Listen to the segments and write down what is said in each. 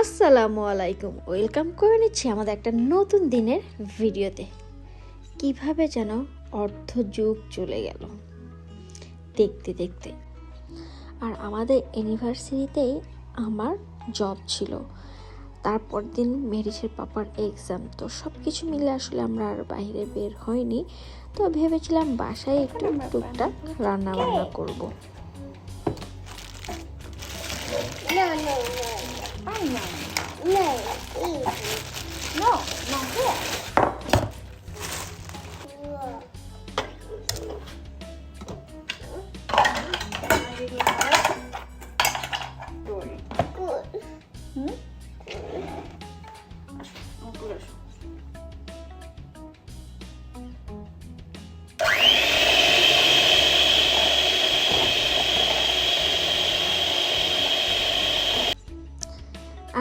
আসসালামু আলাইকুম, ওয়েলকাম করে নিচ্ছি আমাদের একটা নতুন দিনের ভিডিওতে। কিভাবে যেন অর্ধ যুগ চলে গেল দেখতে দেখতে। আর আমাদের ইউনিভার্সিটিতেই আমার জব ছিল, তারপর দিন মেরিসের পাপার এক্সাম। তো সব কিছু মিলে আসলে আমরা আর বাইরে বের হয়নি। তো ভেবেছিলাম বাসায় একটু টুকটাক রান্না বান্না করবো।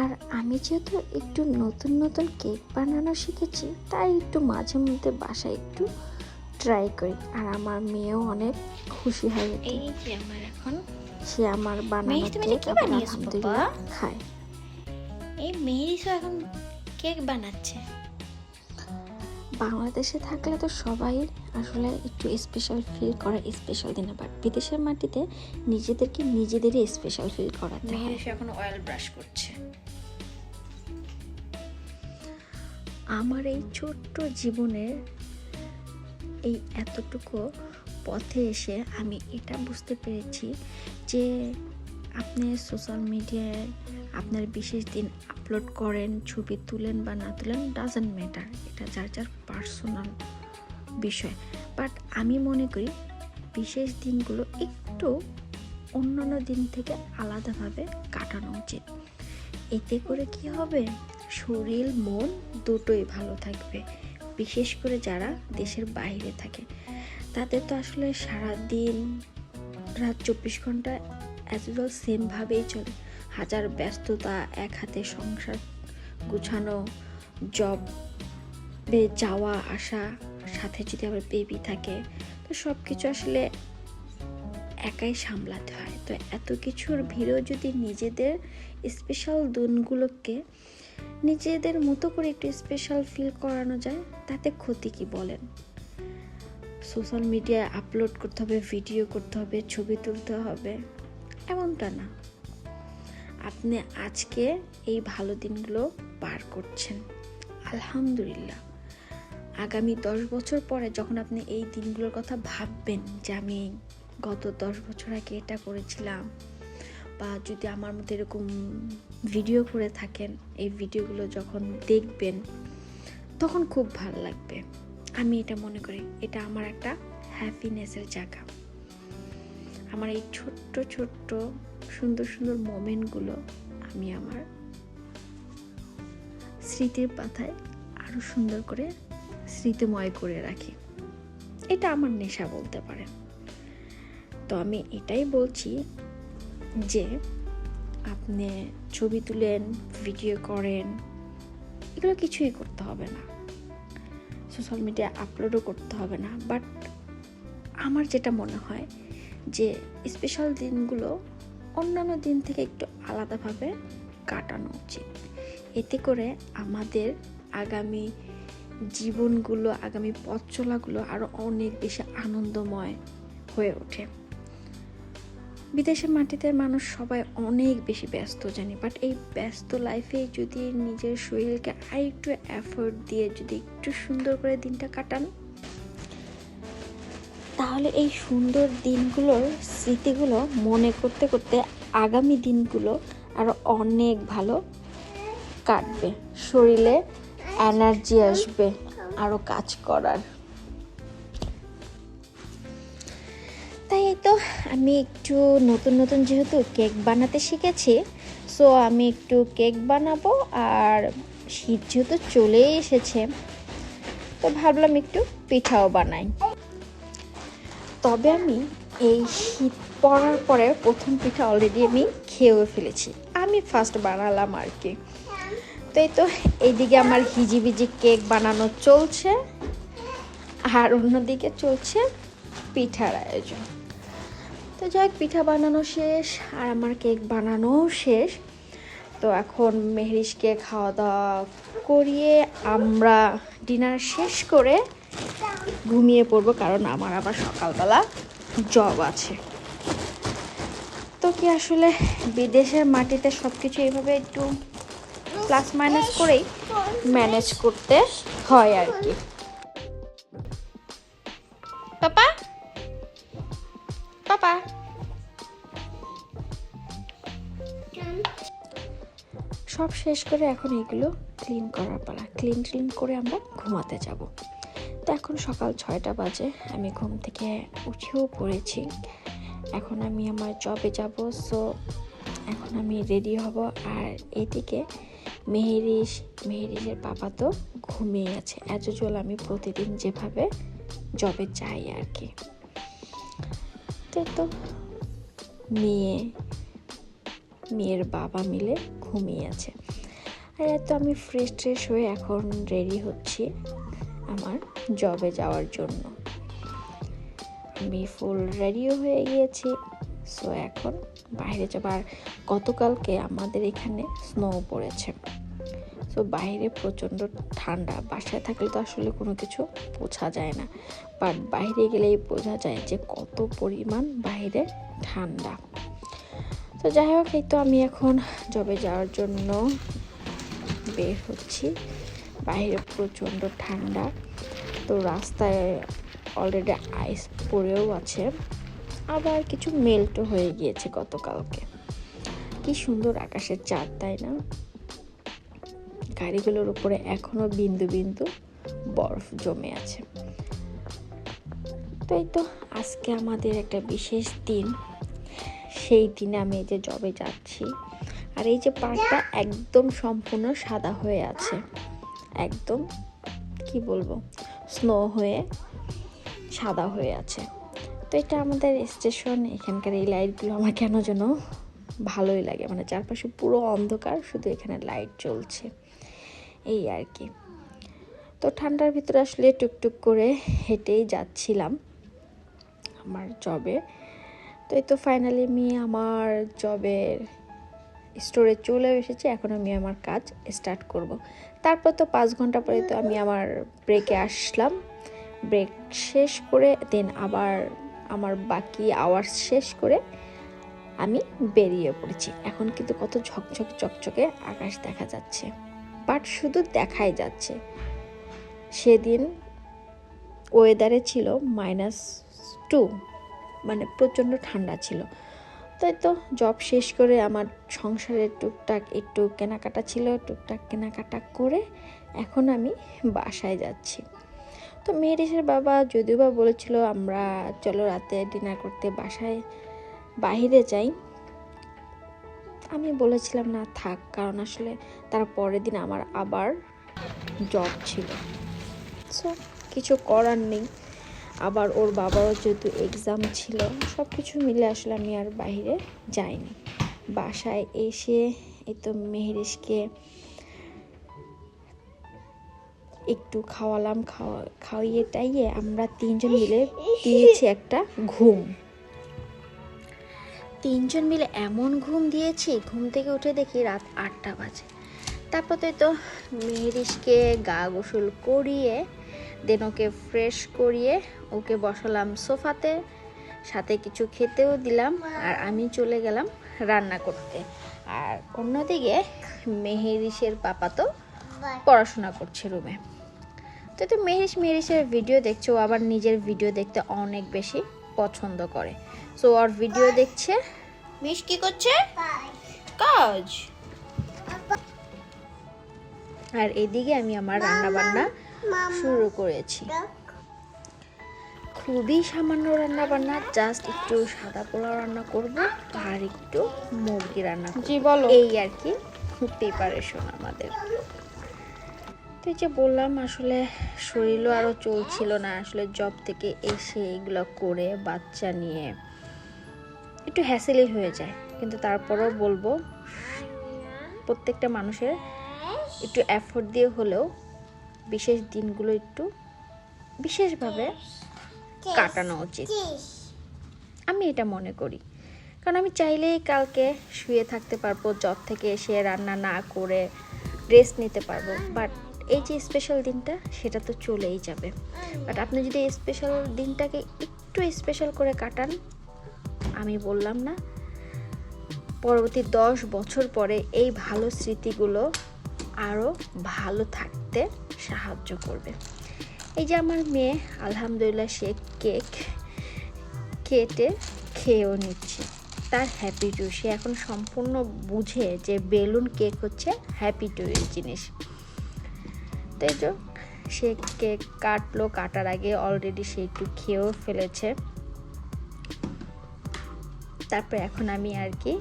আর আমি যেহেতু একটু নতুন নতুন কেক বানানো শিখেছি, তাই একটু মাঝে মধ্যে বাসায় একটু ট্রাই করি। আর আমার মেয়েও অনেক খুশি হয়। এই যে আমার এখন সে আমার বানানো কেক আলহামদুলিল্লাহ খায়। এই মেহেরিসও এখন কেক বানাচ্ছে। বাংলাদেশে থাকলে তো সবাই আসলে একটু স্পেশাল ফিল করে স্পেশাল দিনে, বাট বিদেশের মাটিতে নিজেদেরকে নিজেদেরই স্পেশাল ফিল করাতে হয়। মেহেরিস এখন অয়েল ব্রাশ করছে। আমার এই ছোট্ট জীবনের এই এতটুকু পথে এসে আমি এটা বুঝতে পেরেছি যে আপনি সোশ্যাল মিডিয়ায় আপনার বিশেষ দিন আপলোড করেন, ছবি তুলেন বা না তুলেন, ডাজন্ট ম্যাটার, এটা যার যার পার্সোনাল বিষয়। বাট আমি মনে করি বিশেষ দিনগুলো একটু অন্যান্য দিন থেকে আলাদাভাবে কাটানো উচিত। এতে করে কি হবে, শরীর মন দুটোই ভালো থাকবে। বিশেষ করে যারা দেশের বাইরে থাকে, তাদের তো আসলে সারাদিন রাত 24 ঘন্টা অ্যাজ ইউজুয়াল সেমভাবেই চলে। হাজার ব্যস্ততা, এক হাতে সংসার গুছানো, জবে যাওয়া আসা, সাথে যদি আবার বেবি থাকে, তো সব কিছু আসলে একাই সামলাতে হয়। তো এত কিছুর ভিড়েও যদি নিজেদের স্পেশাল দিনগুলোকে নিজেদের মতো করে একটু স্পেশাল ফিল করানো যায়, তাতে ক্ষতি কি বলেন? সোশ্যাল মিডিয়ায় আপলোড করতে হবে, ভিডিও করতে হবে, ছবি তুলতে হবে, এমনটা না। আপনি আজকে এই ভালো দিনগুলো পার করছেন, আলহামদুলিল্লাহ। আগামী 10 বছর পরে যখন আপনি এই দিনগুলোর কথা ভাববেন যে আমি গত 10 বছর আগে এটা করেছিলাম, বা যদি আমার মতো এরকম ভিডিও করে থাকেন, এই ভিডিওগুলো যখন দেখবেন তখন খুব ভালো লাগবে। আমি এটা মনে করি এটা আমার একটা হ্যাপিনেসের জায়গা। আমার এই ছোট্ট ছোট্ট সুন্দর সুন্দর মোমেন্টগুলো আমি আমার স্মৃতির পাতায় আরো সুন্দর করে স্মৃতিময় করে রাখি। এটা আমার নেশা বলতে পারেন। তো আমি এটাই বলছি যে আপনি ছবি তুলেন, ভিডিও করেন, এগুলো কিছুই করতে হবে না, সোশ্যাল মিডিয়া আপলোডও করতে হবে না। বাট আমার যেটা মনে হয় যে স্পেশাল দিনগুলো অন্যান্য দিন থেকে একটু আলাদাভাবে কাটানো উচিত। এতে করে আমাদের আগামী জীবনগুলো, আগামী পথ চলাগুলো আরও অনেক বেশি আনন্দময় হয়ে ওঠে। বিদেশের মাটিতে মানুষ সবাই অনেক বেশি ব্যস্ত জানি, বাট এই ব্যস্ত লাইফে যদি নিজের শরীরকে আরেকটু এফোর্ট দিয়ে যদি একটু সুন্দর করে দিনটা কাটান, তাহলে এই সুন্দর দিনগুলোর স্মৃতিগুলো মনে করতে করতে আগামী দিনগুলো আরো অনেক ভালো কাটবে। শরীরে এনার্জি আসবে আরো কাজ করার। তাই তো আমি একটু নতুন নতুন যেহেতু কেক বানাতে শিখেছি, সো আমি একটু কেক বানাবো। আর শীত যেহেতু চলেই এসেছে, তো ভাবলাম একটু পিঠাও বানাই। তবে আমি এই শীত পড়ার পরে প্রথম পিঠা অলরেডি আমি খেয়েও ফেলেছি। আমি ফার্স্ট বানালাম আর কি। তো এইদিকে আমার হিজিবিজি কেক বানানো চলছে, আর অন্যদিকে চলছে পিঠার আয়োজন। তো যাই হোক, পিঠা বানানো শেষ আর আমার কেক বানানো শেষ। তো এখন মেহরিশকে খাওয়া দাওয়া করিয়ে আমরা ডিনার শেষ করে ঘুমিয়ে পড়বো, কারণ আমার আবার সকালবেলা জব আছে। তো কি আসলে বিদেশের মাটিতে সব কিছু এইভাবে একটু প্লাস মাইনাস করেই ম্যানেজ করতে হয় আর কি। পাপা পাপা সব শেষ করে এখন এগুলো ক্লিন করার পালা। ক্লিন করে আমরা ঘুমাতে যাব। তো এখন সকাল 6টা বাজে, আমি ঘুম থেকে উঠেও পড়েছি। এখন আমি আমার জবে যাব। সো এখন আমি রেডি হব। আর এদিকে মেহেরিসের পাপা তো ঘুমিয়ে আছে। অ্যাজ ইউজুয়াল আমি প্রতিদিন যেভাবে জবে যাই আর কি। তো মেয়ের বাবা মিলে ঘুমিয়ে আছে। আর তো আমি ফ্রেশ হয়ে এখন রেডি হচ্ছি আমার জবে যাওয়ার জন্য। আমি ফুল রেডিও হয়ে গিয়েছি। সো এখন বাইরে যাব। আর গতকালকে আমাদের এখানে স্নো পড়েছে। সো বাইরে প্রচণ্ড ঠান্ডা। বাসায় থাকলে তো আসলে কোনো কিছু বোঝা যায় না, বাট বাইরে গেলেই বোঝা যায় যে কত পরিমাণ বাইরে ঠান্ডা। তো যাই হোক, এই তো আমি এখন জবে যাওয়ার জন্য বের হচ্ছি। বাইরে প্রচণ্ড ঠান্ডা। তো রাস্তায় অলরেডি আইস পড়েও আছে, আবার কিছু মেল্টও হয়ে গিয়েছে গতকালকে। কি সুন্দর আকাশের চাঁদ, তাই না? গাড়িগুলোর উপরে এখনো বিন্দু বিন্দু বরফ জমে আছে। তো এই তো আজকে আমাদের একটা বিশেষ দিন। সেই দিনে আমি এই যে জবে যাচ্ছি। আর এই যে পার্কটা একদম সম্পূর্ণ সাদা হয়ে আছে, একদম কি বলবো, স্নো হয়ে সাদা হয়ে আছে। তো এটা আমাদের স্টেশন। এখানকার এই লাইটগুলো আমার কেন যেন ভালোই লাগে, মানে চারপাশে পুরো অন্ধকার, শুধু এখানে লাইট জ্বলছে, এই আর কি। তো ঠান্ডার ভিতরে আসলে টুকটুক করে হেঁটেই যাচ্ছিলাম আমার জবে। তো এই তো ফাইনালি আমি আমার জবের স্টোরে চলে এসেছি। এখন আমি আমার কাজ স্টার্ট করব। তারপর তো 5 ঘন্টা পরে তো আমি আমার ব্রেকে আসলাম। ব্রেক শেষ করে দেন আবার আমার বাকি আওয়ার্স শেষ করে আমি বেরিয়ে পড়েছি। এখন কিন্তু কত ঝকঝক চকচকে আকাশ দেখা যাচ্ছে, বাট শুধু দেখাই যাচ্ছে। সেদিন ওয়েদারে ছিল -2, মানে প্রচণ্ড ঠান্ডা ছিল। তাই তো জব শেষ করে আমার সংসারের টুকটাক একটু কেনাকাটা ছিল, টুকটাক কেনাকাটা করে এখন আমি বাসায় যাচ্ছি। তো মেহেরিসের বাবা যদিও বা বলেছিল আমরা চলো রাতে ডিনার করতে বাসায় বাইরে যাই। আমি বলেছিলাম না থাক, কারণ আসলে তার পরের দিন আমার আবার জব ছিল। সো কিছু করার নেই। আবার ওর বাবারও যেহেতু এক্সাম ছিল, সব কিছু মিলে আসলে আমি আর বাইরে যাইনি। বাসায় এসে এই তো মেহেরিসকে একটু খাওয়ালাম। খাওয়িয়ে টাইয়ে আমরা 3 জন মিলে দিয়েছি একটা ঘুম। 3 জন মিলে এমন ঘুম দিয়েছি, ঘুম থেকে উঠে দেখি রাত 8টা বাজে। তারপর তো মেহেরিসকে গা গোসল করিয়ে দেন ওকে ফ্রেশ করিয়ে ওকে বসালাম সোফাতে, সাথে কিছু খেতেও দিলাম। আর আমি চলে গেলাম রান্না করতে। আর অন্যদিকে মেহেরিসের পাপা তো পড়াশোনা করছে রুমে। তো মেহেরিসের ভিডিও দেখছে। ও আবার নিজের ভিডিও দেখতে অনেক বেশি পছন্দ করে। সো ওর ভিডিও দেখছে। মিশ কি করছে? কাজ। আর এদিকে আমি আমার রান্না বান্না শুরু করেছি। খুবই সামান্য রান্না বান্না, জাস্ট একটু সাদা পোলাও রান্না করব আর একটু মুরগি রান্না করব। জি বলো। এই আর কি প্রিপারেশন আমাদের। তো যে বললাম আসলে শরীরও আরও চলছিল না। আসলে জব থেকে এসে এগুলো করে বাচ্চা নিয়ে একটু হ্যাসেলই হয়ে যায়। কিন্তু তারপরেও বলবো প্রত্যেকটা মানুষের একটু এফোর্ট দিয়ে হলেও বিশেষ দিনগুলো একটু বিশেষভাবে কাটানো উচিত, আমি এটা মনে করি। কারণ আমি চাইলেই কালকে শুয়ে থাকতে পারবো, জব থেকে এসে রান্না না করে রেস্ট নিতে পারবো, বাট এই যে স্পেশাল দিনটা সেটা তো চলেই যাবে। বাট আপনি যদি এই স্পেশাল দিনটাকে একটু স্পেশাল করে কাটান, আমি বললাম না, পরবর্তী 10 বছর পরে এই ভালো স্মৃতিগুলো আরও ভালো থাকতে সাহায্য করবে। এই যে আমার মেয়ে আলহামদুলিল্লাহ সে কেক কেটে খেয়েও নিচ্ছে, তার হ্যাপি টু, সে এখন সম্পূর্ণ বুঝে যে বেলুন কেক হচ্ছে হ্যাপি টু এর জিনিস। তাই তো সে কেক কাটলো, কাটার আগে অলরেডি সে একটু খেয়েও ফেলেছে। তারপর এখন আমি আর কি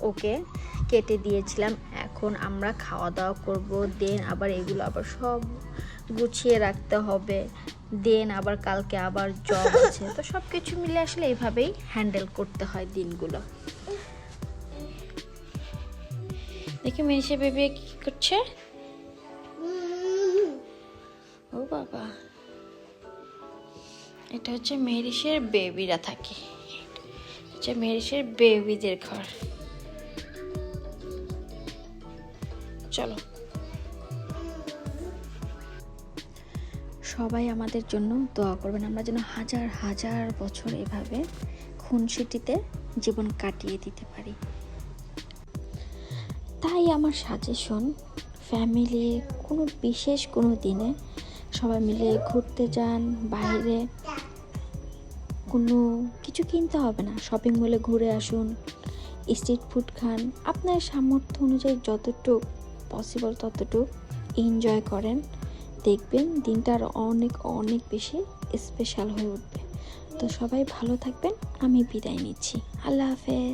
ওকে কেটে দিয়েছিলাম, এখন আমরা খাওয়া দাওয়া করব, দেন আবার এগুলো আবার সব গুছিয়ে রাখতে হবে, দেন আবার কালকে আবার জব আছে, তো সব কিছু মিলে আসলে এইভাবেই হ্যান্ডেল করতে হয় দিনগুলো। দেখি মেরিসের বেবি কি করছে। ও বাবা, এটা হচ্ছে মেরিসের বেবিরা থাকে, হচ্ছে মেরিসের বেবিদের ঘর। চলো, সবাই আমাদের জন্য দোয়া করবেন, আমরা যেন হাজার হাজার বছর এভাবে খুনসুটিতে জীবন কাটিয়ে দিতে পারি। তাই আমার সাজেশন, ফ্যামিলি বিশেষ কোনো দিনে সবাই মিলে ঘুরতে যান, বাইরে কোনো কিছু কিনতে হবে না, শপিং মলে ঘুরে আসুন, স্ট্রিট ফুড খান, আপনার সামর্থ্য অনুযায়ী যতটুকু পসিবল ততটুকু এনজয় করেন, দেখবেন দিনটা আরও অনেক অনেক বেশি স্পেশাল হয়ে উঠবে। তো সবাই ভালো থাকবেন, আমি বিদায় নিচ্ছি, আল্লাহ হাফেজ।